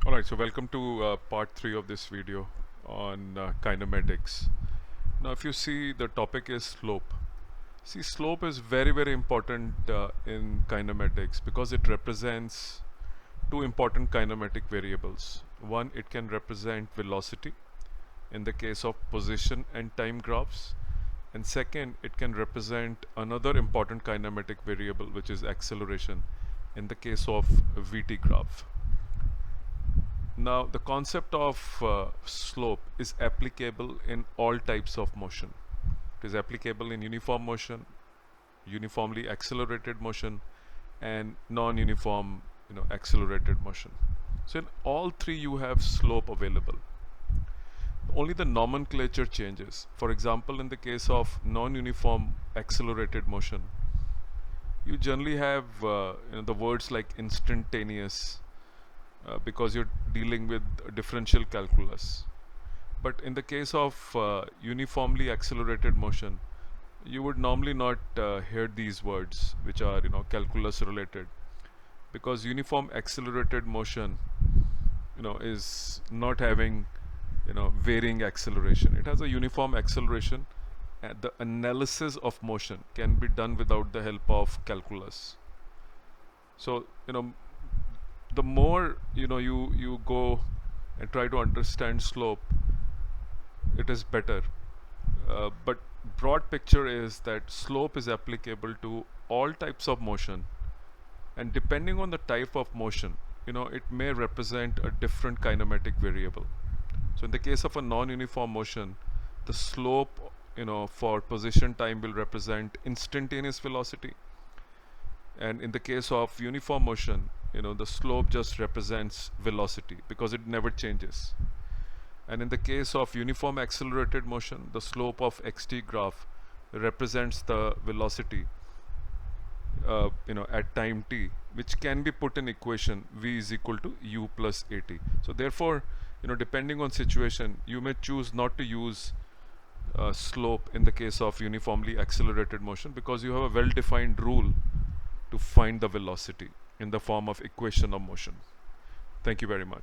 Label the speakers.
Speaker 1: Alright, so welcome to part 3 of this video on kinematics. Now if you see, the topic is slope. See, slope is very important in kinematics because it represents two important kinematic variables. One, it can represent velocity in the case of position and time graphs, and second, it can represent another important kinematic variable, which is acceleration in the case of VT graph. Now, the concept of slope is applicable in all types of motion. It is applicable in uniform motion, uniformly accelerated motion, and non-uniform, accelerated motion. So in all three, you have slope available. Only the nomenclature changes. For example, in the case of non-uniform accelerated motion, you generally have the words like instantaneous, because you're dealing with differential calculus. But in the case of uniformly accelerated motion, you would normally not hear these words, which are calculus related, because uniform accelerated motion is not having varying acceleration. It has a uniform acceleration, and the analysis of motion can be done without the help of calculus. So the more you go and try to understand slope, it is better. But broad picture is that slope is applicable to all types of motion, and depending on the type of motion, it may represent a different kinematic variable. So in the case of a non-uniform motion, the slope for position time will represent instantaneous velocity, and in the case of uniform motion, the slope just represents velocity because it never changes. And in the case of uniform accelerated motion, the slope of xt graph represents the velocity at time t, which can be put in equation v is equal to u plus at. So therefore, depending on situation, you may choose not to use slope in the case of uniformly accelerated motion, because you have a well-defined rule to find the velocity in the form of equation of motion. Thank you very much.